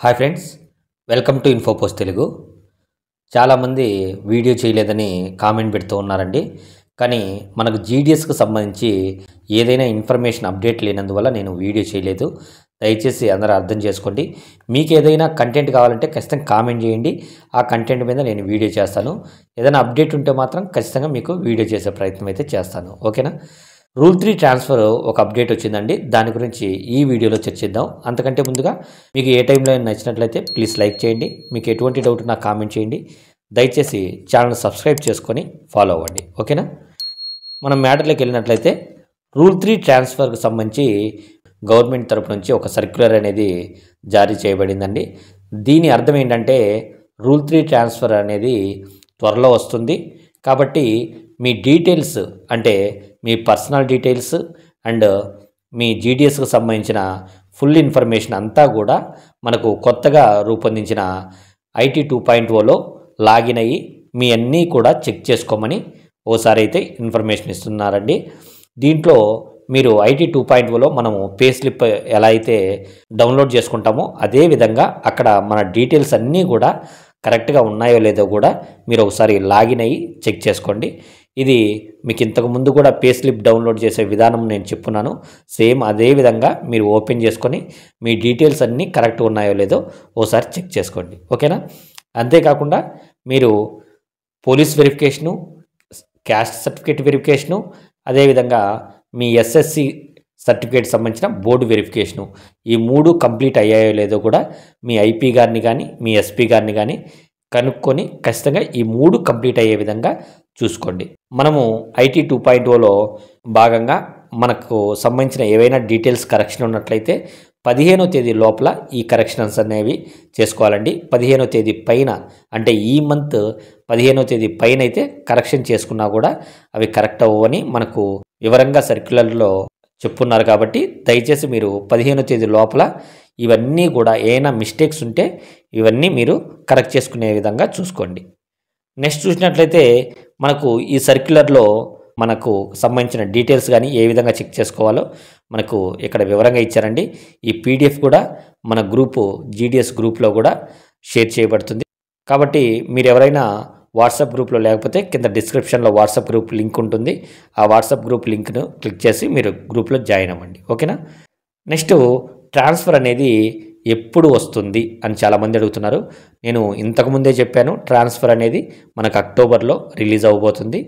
Hi friends, welcome to Infopost Telugu. చాలామంది video చేయలేదని comment పెడుతూ ఉన్నారండి. కానీ మనకు జీడిఎస్కి సంబంధించి ఏదైనా ఇన్ఫర్మేషన్ అప్డేట్ లేనందువల్ల నేను వీడియో చేయలేదు. దయచేసి అందరూ అర్థం చేసుకోండి. మీకు ఏదైనా కంటెంట్ కావాలంటే ఖచ్చితంగా కామెంట్ చేయండి. ఆ కంటెంట్ మీద నేను వీడియో చేస్తాను. ఏదైనా అప్డేట్ ఉంటే మాత్రం ఖచ్చితంగా మీకు వీడియో చేసే ప్రయత్నం అయితే చేస్తాను. ఓకేనా? రూల్ 3 ట్రాన్స్ఫర్ ఒక అప్డేట్ వచ్చిందండి. దాని గురించి ఈ వీడియోలో చర్చిద్దాం. అంతకంటే ముందుగా మీకు ఏ టైంలో నచ్చినట్లయితే ప్లీజ్ లైక్ చేయండి. మీకు ఎటువంటి డౌట్ ఉన్నా కామెంట్ చేయండి. దయచేసి ఛానల్ సబ్స్క్రైబ్ చేసుకొని ఫాలో అవ్వండి. ఓకేనా? మనం మ్యాటర్లోకి వెళ్ళినట్లయితే రూల్ 3 ట్రాన్స్ఫర్కి సంబంధించి గవర్నమెంట్ తరపు నుంచి ఒక సర్క్యులర్ అనేది జారీ చేయబడిందండి. దీని అర్థం ఏంటంటే రూల్ 3 ట్రాన్స్ఫర్ అనేది త్వరలో వస్తుంది. కాబట్టి మీ డీటెయిల్స్ అంటే మీ పర్సనల్ డీటెయిల్స్ అండ్ మీ జీడిఎస్కి సంబంధించిన ఫుల్ ఇన్ఫర్మేషన్ అంతా కూడా మనకు కొత్తగా రూపొందించిన ఐటీ 2.0లో లాగిన్ అయ్యి మీ అన్నీ కూడా చెక్ చేసుకోమని ఓసారి అయితే ఇన్ఫర్మేషన్ ఇస్తున్నారండి. దీంట్లో మీరు ఐటీ 2.0లో మనము పే స్లిప్ ఎలా అయితే డౌన్లోడ్ చేసుకుంటామో అదే విధంగా అక్కడ మన డీటెయిల్స్ అన్నీ కూడా కరెక్ట్గా ఉన్నాయో లేదో కూడా మీరు ఒకసారి లాగిన్ అయ్యి చెక్ చేసుకోండి. ఇది మీకు ఇంతకు ముందు కూడా పే స్లిప్ డౌన్లోడ్ చేసే విధానం నేను చెప్పున్నాను. సేమ్ అదే విధంగా మీరు ఓపెన్ చేసుకొని మీ డీటెయిల్స్ అన్నీ కరెక్ట్గా ఉన్నాయో లేదో ఓసారి చెక్ చేసుకోండి. ఓకేనా? అంతేకాకుండా మీరు police verification, caste certificate verification, అదేవిధంగా మీ ఎస్ఎస్సి సర్టిఫికేట్ సంబంధించిన బోర్డు వెరిఫికేషను, ఈ 3 కంప్లీట్ అయ్యాయో లేదో కూడా మీ ఐపీ గారిని కానీ మీ ఎస్పీ గారిని కానీ కనుక్కొని ఖచ్చితంగా ఈ 3 కంప్లీట్ అయ్యే విధంగా చూసుకోండి. మనము ఐటీ 2.0లో భాగంగా మనకు సంబంధించిన ఏవైనా డీటెయిల్స్ కరెక్షన్ ఉన్నట్లయితే 15వ తేదీ లోపల ఈ కరెక్షన్స్ అనేవి చేసుకోవాలండి. 15వ తేదీ పైన అంటే ఈ మంత్ 15వ తేదీ పైన అయితే కరెక్షన్ చేసుకున్నా కూడా అవి కరెక్ట్ అవ్వని మనకు వివరంగా సర్క్యులర్లో చెప్పున్నారు. కాబట్టి దయచేసి మీరు 15వ తేదీ లోపల ఇవన్నీ కూడా ఏమైనా మిస్టేక్స్ ఉంటే ఇవన్నీ మీరు కరెక్ట్ చేసుకునే విధంగా చూసుకోండి. నెక్స్ట్ చూసినట్లయితే మనకు ఈ సర్క్యులర్లో మనకు సంబంధించిన డీటెయిల్స్ కానీ ఏ విధంగా చెక్ చేసుకోవాలో మనకు ఇక్కడ వివరంగా ఇచ్చారండి. ఈ పీడిఎఫ్ కూడా మన గ్రూపు జీడిఎస్ గ్రూప్లో కూడా షేర్ చేయబడుతుంది. కాబట్టి మీరు ఎవరైనా వాట్సాప్ గ్రూప్లో లేకపోతే కింద డిస్క్రిప్షన్లో వాట్సాప్ గ్రూప్ లింక్ ఉంటుంది. ఆ వాట్సాప్ గ్రూప్ లింక్ను క్లిక్ చేసి మీరు గ్రూప్లో జాయిన్ అవ్వండి. ఓకేనా? నెక్స్ట్ ట్రాన్స్ఫర్ అనేది ఎప్పుడు వస్తుంది అని చాలామంది అడుగుతున్నారు. నేను ఇంతకుముందే చెప్పాను, ట్రాన్స్ఫర్ అనేది మనకు అక్టోబర్లో రిలీజ్ అవ్వబోతుంది.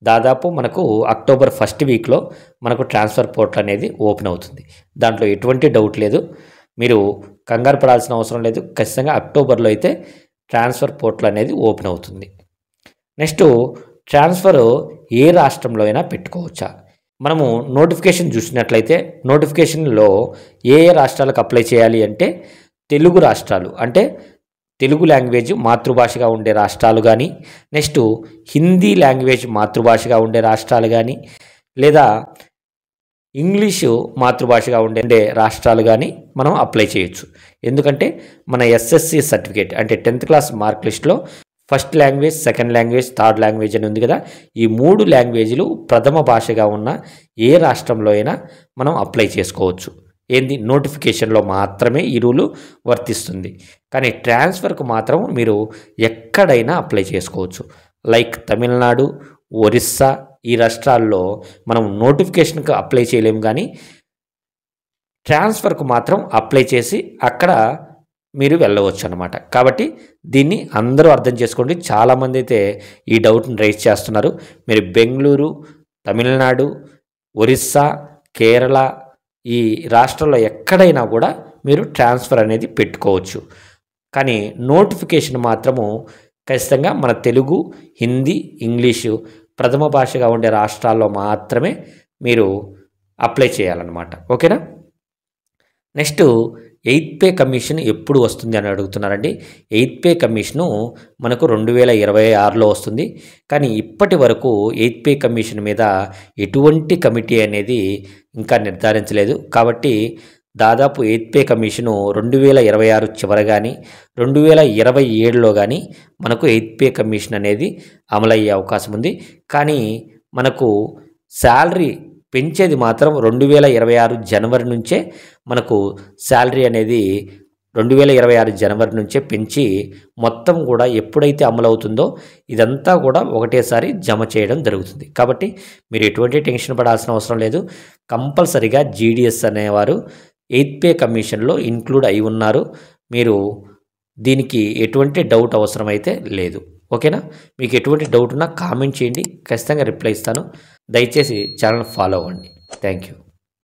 దాదాపు మనకు అక్టోబర్ 1st వీక్లో మనకు ట్రాన్స్ఫర్ పోర్టల్ అనేది ఓపెన్ అవుతుంది. దాంట్లో ఎటువంటి డౌట్ లేదు. మీరు కంగారు పడాల్సిన అవసరం లేదు. ఖచ్చితంగా అక్టోబర్లో అయితే ట్రాన్స్ఫర్ పోర్టల్ అనేది ఓపెన్ అవుతుంది. నెక్స్ట్ ట్రాన్స్ఫర్ ఏ రాష్ట్రంలో అయినా పెట్టుకోవచ్చా? మనము నోటిఫికేషన్ చూసినట్లయితే నోటిఫికేషన్లో ఏ రాష్ట్రాలకు అప్లై చేయాలి అంటే తెలుగు రాష్ట్రాలు అంటే తెలుగు లాంగ్వేజ్ మాతృభాషగా ఉండే రాష్ట్రాలు కానీ, నెక్స్ట్ హిందీ లాంగ్వేజ్ మాతృభాషగా ఉండే రాష్ట్రాలు కానీ, లేదా ఇంగ్లీషు మాతృభాషగా ఉండే రాష్ట్రాలు కానీ మనం అప్లై చేయొచ్చు. ఎందుకంటే మన ఎస్ఎస్సి సర్టిఫికేట్ అంటే 10th క్లాస్ మార్క్ లిస్ట్లో first language, second language, third language అని ఉంది కదా. ఈ 3 లాంగ్వేజ్లు ప్రథమ భాషగా ఉన్న ఏ రాష్ట్రంలో అయినా మనం అప్లై చేసుకోవచ్చు. ఏంది? నోటిఫికేషన్లో మాత్రమే ఈ రూలు వర్తిస్తుంది. కానీ ట్రాన్స్ఫర్కు మాత్రం మీరు ఎక్కడైనా అప్లై చేసుకోవచ్చు. లైక్ తమిళనాడు, ఒరిస్సా ఈ రాష్ట్రాల్లో మనం నోటిఫికేషన్కి అప్లై చేయలేము, కానీ ట్రాన్స్ఫర్కు మాత్రం అప్లై చేసి అక్కడ మీరు వెళ్ళవచ్చు అన్నమాట. కాబట్టి దీన్ని అందరూ అర్థం చేసుకోండి. చాలామంది అయితే ఈ డౌట్ని రైజ్ చేస్తున్నారు. మీరు బెంగళూరు, తమిళనాడు, ఒరిస్సా, కేరళ ఈ రాష్ట్రాల్లో ఎక్కడైనా కూడా మీరు ట్రాన్స్ఫర్ అనేది పెట్టుకోవచ్చు. కానీ నోటిఫికేషన్ మాత్రము ఖచ్చితంగా మన తెలుగు, హిందీ, ఇంగ్లీషు ప్రథమ భాషగా ఉండే రాష్ట్రాల్లో మాత్రమే మీరు అప్లై చేయాలన్నమాట. ఓకేనా? నెక్స్ట్ 8th పే కమిషన్ ఎప్పుడు వస్తుంది అని అడుగుతున్నారండి. 8th పే కమిషను మనకు 2026లో వస్తుంది. కానీ ఇప్పటి వరకు 8th పే కమిషన్ మీద ఎటువంటి కమిటీ అనేది ఇంకా నిర్ధారించలేదు. కాబట్టి దాదాపు 8th పే కమిషను 2026 చివర కానీ 2027లో కానీ మనకు 8th పే కమిషన్ అనేది అమలయ్యే అవకాశం ఉంది. కానీ మనకు శాలరీ పెంచేది మాత్రం 2026 జనవరి నుంచే మనకు శాలరీ అనేది 2026 జనవరి నుంచే పెంచి మొత్తం కూడా ఎప్పుడైతే అమలవుతుందో ఇదంతా కూడా ఒకటేసారి జమ చేయడం జరుగుతుంది. కాబట్టి మీరు ఎటువంటి టెన్షన్ పడాల్సిన అవసరం లేదు. కంపల్సరిగా జీడీఎస్ అనేవారు 8th పే కమిషన్లో ఇంక్లూడ్ అయి ఉన్నారు. మీరు దీనికి ఎటువంటి డౌట్ అవసరమైతే లేదు. ఓకేనా? మీకు ఎటువంటి డౌట్ ఉన్నా కామెంట్ చేయండి, ఖచ్చితంగా రిప్లై ఇస్తాను. దయచేసి ఛానల్ ఫాలో అవ్వండి. Thank you.